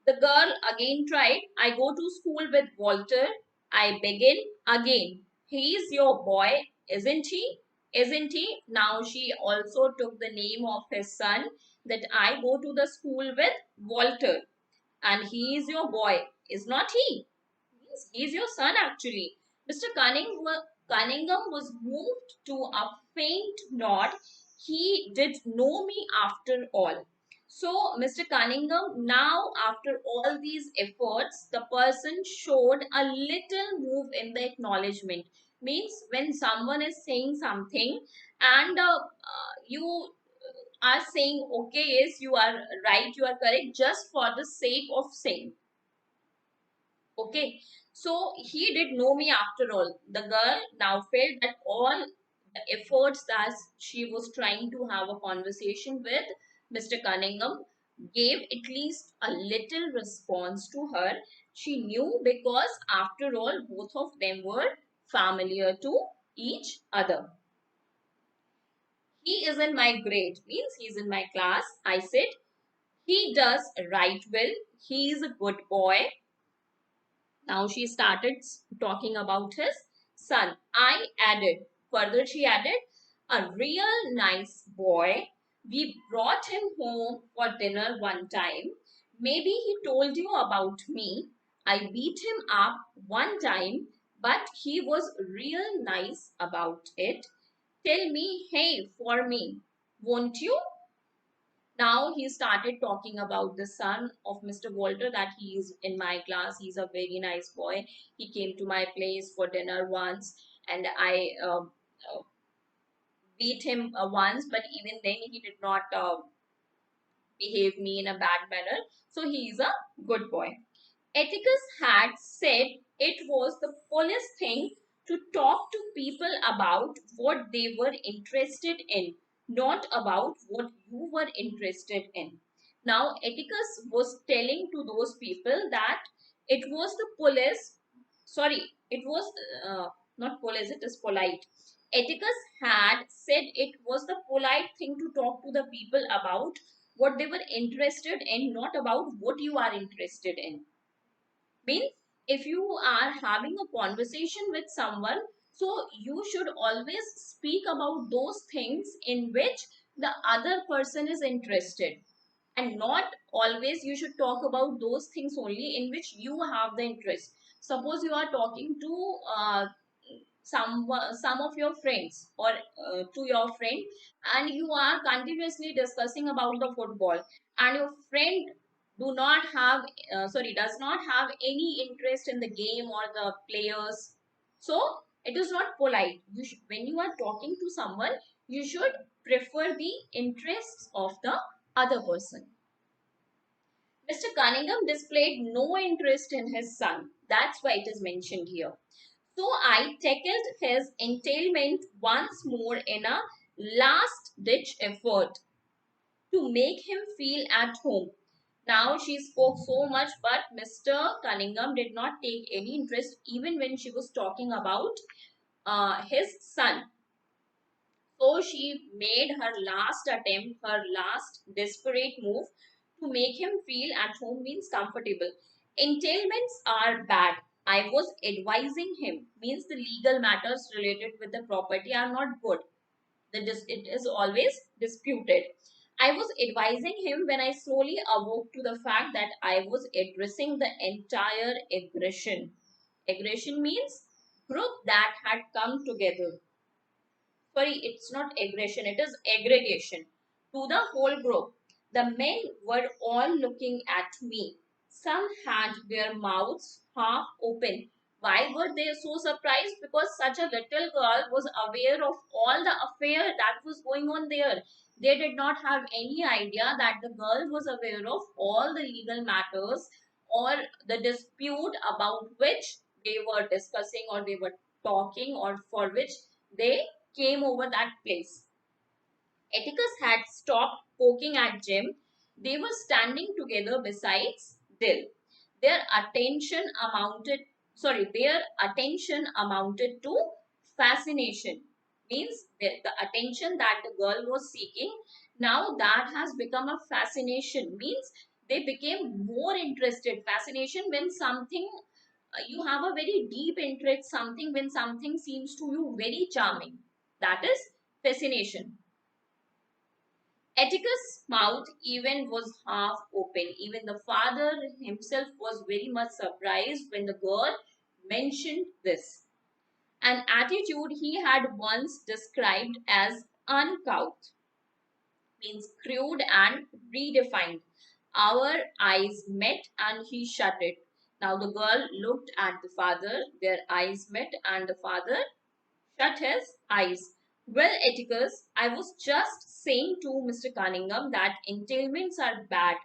The girl again tried. I go to school with Walter. I begin again. He's your boy, isn't he? Isn't he? Now she also took the name of his son, that I go to the school with Walter and he is your boy, is not he? Yes, he is your son actually. Mr. Cunningham was moved to a faint nod. He did know me after all. So, Mr. Cunningham, now after all these efforts, the person showed a little move in the acknowledgement. Means when someone is saying something and you are saying, okay, yes, you are right, you are correct, just for the sake of saying. Okay, so he did know me after all. The girl now felt that all the efforts that she was trying to have a conversation with Mr. Cunningham gave at least a little response to her. She knew because after all, both of them were familiar to each other. He is in my grade, means he is in my class. I said, he does right well. He is a good boy. Now she started talking about his son. I added, further she added, a real nice boy. We brought him home for dinner one time. Maybe he told you about me. I beat him up one time, but he was real nice about it. Tell me, hey, for me, won't you? Now he started talking about the son of Mr. Walter, that he is in my class. He's a very nice boy. He came to my place for dinner once, and I beat him once, but even then he did not behave me in a bad manner. So he is a good boy. Atticus had said it was the police thing to talk to people about what they were interested in, not about what you were interested in. Now, Atticus was telling to those people that it was the police, sorry, it was not police, it is polite. Atticus had said it was the polite thing to talk to the people about what they were interested in, not about what you are interested in. Means if you are having a conversation with someone, so you should always speak about those things in which the other person is interested, and not always you should talk about those things only in which you have the interest. Suppose you are talking to some of your friends, or to your friend, and you are continuously discussing about the football, and your friend do not have does not have any interest in the game or the players, so it is not polite. When you are talking to someone, you should prefer the interests of the other person. Mr. Cunningham displayed no interest in his son. That's why it is mentioned here. So I tackled his entailment once more in a last ditch effort to make him feel at home. Now she spoke so much, but Mr. Cunningham did not take any interest even when she was talking about his son. So she made her last attempt, her last desperate move to make him feel at home, means comfortable. Entailments are bad. I was advising him, means the legal matters related with the property are not good. It is always disputed. I was advising him when I slowly awoke to the fact that I was addressing the entire aggression. Aggression means group that had come together. Sorry, it's not aggression, it is aggregation, to the whole group. The men were all looking at me. Some had their mouths half open. Why were they so surprised? Because such a little girl was aware of all the affair that was going on there. They did not have any idea that the girl was aware of all the legal matters or the dispute about which they were discussing, or they were talking, or for which they came over that place. Atticus had stopped poking at Jim. They were standing together beside Dill. Their attention amounted their attention amounted to fascination. Means the attention that the girl was seeking, now that has become a fascination. Means They became more interested. Fascination when something, you have a very deep interest, something when something seems to you very charming. That is fascination. Atticus' mouth even was half open. Even the father himself was very much surprised when the girl mentioned this. An attitude he had once described as uncouth, means crude and redefined. Our eyes met and he shut it. Now the girl looked at the father, their eyes met, and the father shut his eyes. Well, Atticus, I was just saying to Mr. Cunningham that entailments are bad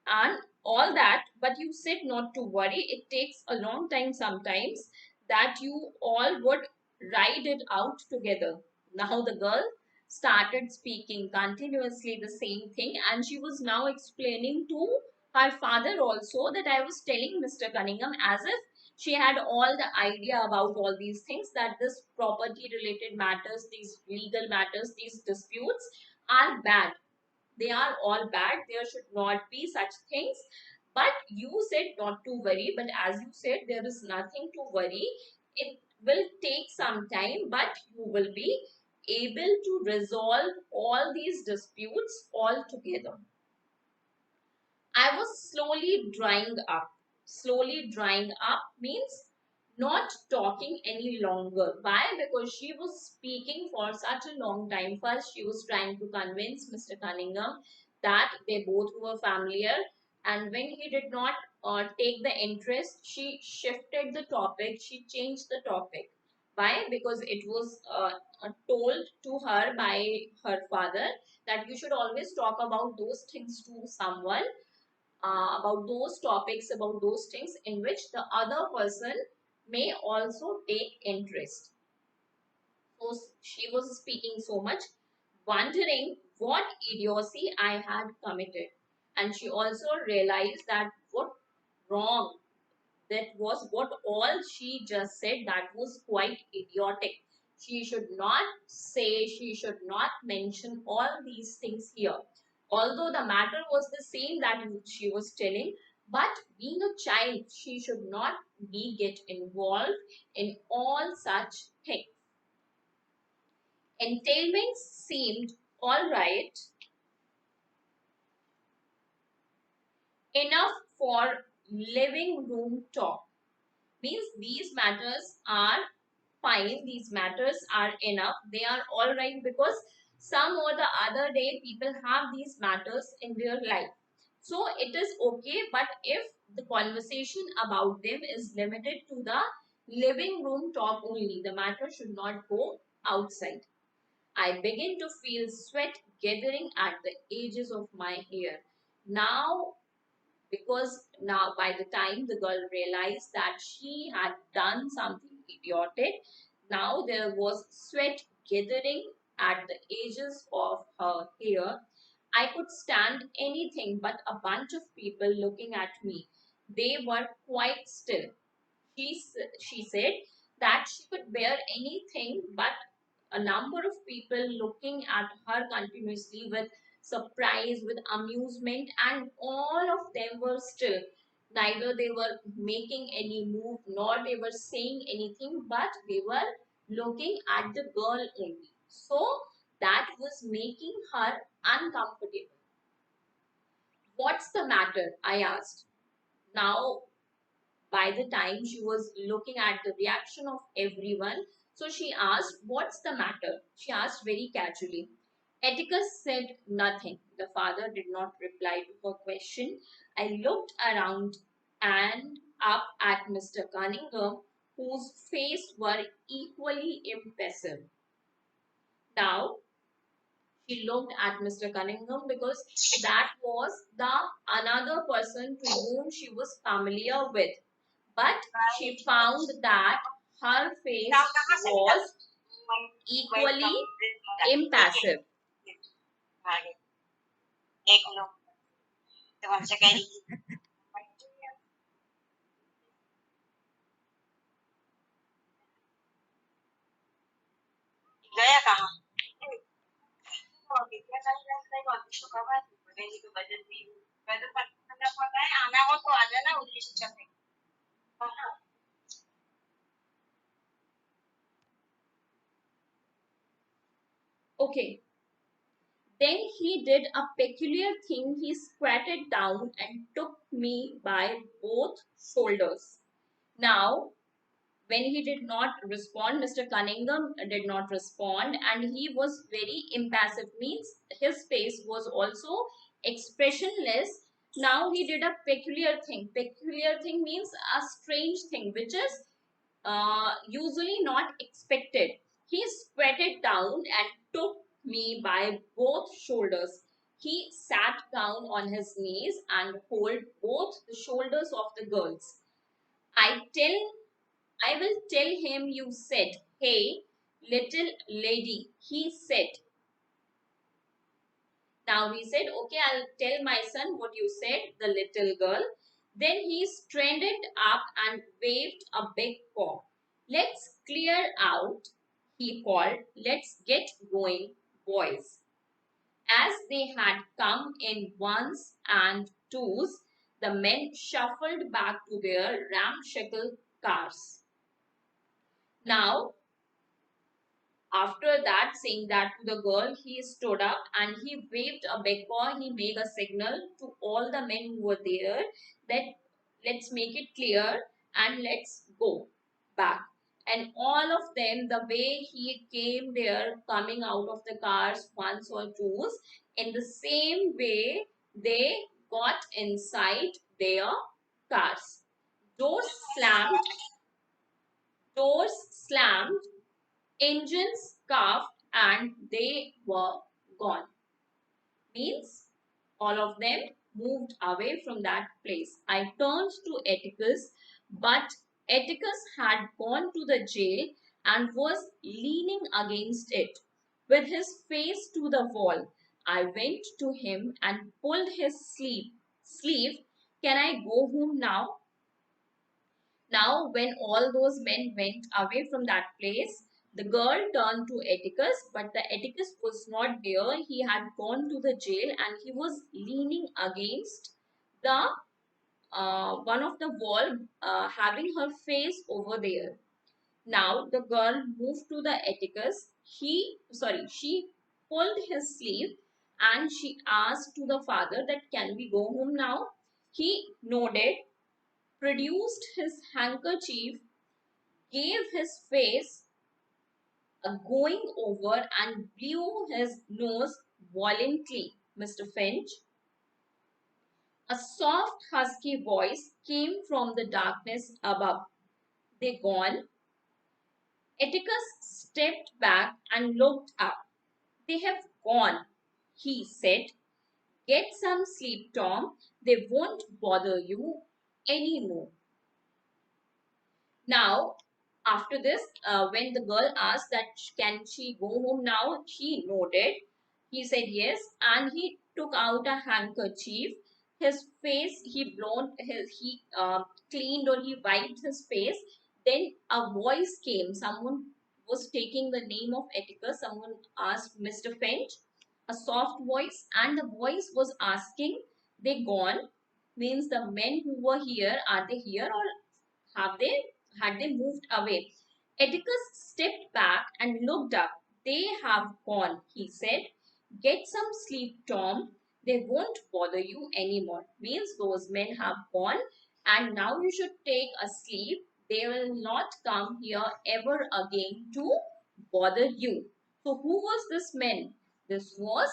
and all that, but you said not to worry. It takes a long time sometimes that you all would ride it out together. Now the girl started speaking continuously the same thing, and she was now explaining to her father also that I was telling Mr. Cunningham, as if she had all the idea about all these things, that this property related matters, these legal matters, these disputes are bad. They are all bad. There should not be such things. But you said not to worry, but as you said, there is nothing to worry. It will take some time, but you will be able to resolve all these disputes all together. I was slowly drying up. Slowly drying up means not talking any longer. Why? Because she was speaking for such a long time. First, she was trying to convince Mr. Cunningham that they both were familiar, and when he did not take the interest, she shifted the topic, she changed the topic. Why? Because it was told to her by her father that you should always talk about those things to someone, about those topics, about those things in which the other person may also take interest. So she was speaking so much, wondering what idiocy I had committed. And she also realized that what wrong that was, what all she just said, that was quite idiotic. She should not say, she should not mention all these things here. Although the matter was the same that she was telling, but being a child, she should not be get involved in all such things. Entailments seemed all right enough for living room talk. Means these matters are fine, these matters are enough, they are all right, because some or the other day people have these matters in their life, so it is okay. But if the conversation about them is limited to the living room talk only, the matter should not go outside. I begin to feel sweat gathering at the edges of my hair now, because now by the time the girl realized that she had done something idiotic, now there was sweat gathering at the edges of her hair. I could stand anything but a bunch of people looking at me. They were quite still. She said that she could bear anything but a number of people looking at her continuously with surprise, with amusement, and all of them were still. Neither they were making any move nor they were saying anything, but they were looking at the girl only. So that was making her uncomfortable. What's the matter? I asked. Now, by the time she was looking at the reaction of everyone, so she asked, what's the matter? She asked very casually. Atticus said nothing. The father did not reply to her question. I looked around and up at Mr. Cunningham, whose face were equally impassive. Now she looked at Mr. Cunningham because that was the another person to whom she was familiar with, but she found that her face was equally impassive. Okay. Then he did a peculiar thing. He squatted down and took me by both shoulders. Now, when he did not respond, Mr. Cunningham did not respond, and he was very impassive, means his face was also expressionless. Now he did a peculiar thing. Peculiar thing means a strange thing, which is usually not expected. He squatted down and took me by both shoulders. He sat down on his knees and hold both the shoulders of the girls. I tell I will tell him you said, "Hey, little lady," he said. Now he said, "Okay, I'll tell my son what you said," the little girl. Then he straightened up and waved a big paw. "Let's clear out," he called. "Let's get going, boys." As they had come in ones and twos, the men shuffled back to their ramshackle cars. Now, after that, saying that to the girl, he stood up and he waved a big paw. He made a signal to all the men who were there that let's make it clear and let's go back. And all of them, the way he came there, coming out of the cars, ones or twos, in the same way they got inside their cars. Doors slammed, doors slammed, engines coughed, and they were gone. Means all of them moved away from that place. I turned to Atticus, but Atticus had gone to the jail and was leaning against it with his face to the wall. I went to him and pulled his sleeve. "Can I go home now?" Now, when all those men went away from that place, the girl turned to Atticus, but the Atticus was not there. He had gone to the jail and he was leaning against the one of the wall, having her face over there. Now the girl moved to the Atticus. She pulled his sleeve and she asked to the father that can we go home now? He nodded, produced his handkerchief, gave his face a going over and blew his nose violently. "Mr. Finch," a soft, husky voice came from the darkness above. "They gone?" Atticus stepped back and looked up. "They have gone," he said. "Get some sleep, Tom. They won't bother you anymore." Now, after this, when the girl asked that can she go home now, she nodded. He said yes, and he took out a handkerchief. His face, he cleaned or he wiped his face. Then a voice came. Someone was taking the name of Atticus. Someone asked Mr. Finch, a soft voice, and the voice was asking, "They gone?" Means the men who were here, are they here or have they had they moved away? Atticus stepped back and looked up. "They have gone," he said. "Get some sleep, Tom. They won't bother you anymore." Means those men have gone and now you should take a sleep. They will not come here ever again to bother you. So who was this man? This was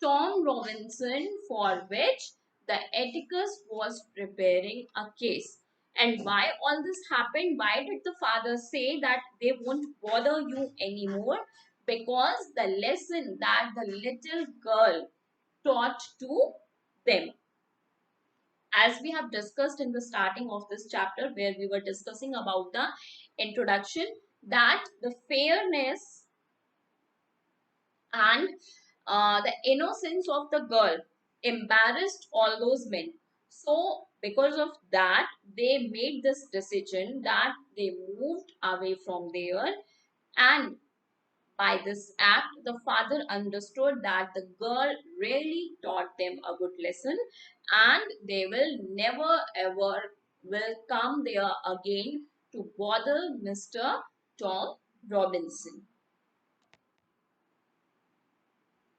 Tom Robinson, for which the Atticus was preparing a case. And why all this happened? Why did the father say that they won't bother you anymore? Because the lesson that the little girl taught to them. As we have discussed in the starting of this chapter, where we were discussing about the introduction, that the fairness and the innocence of the girl embarrassed all those men. So, because of that, they made this decision that they moved away from there and By this act, the father understood that the girl really taught them a good lesson, and they will never ever will come there again to bother Mr. Tom Robinson.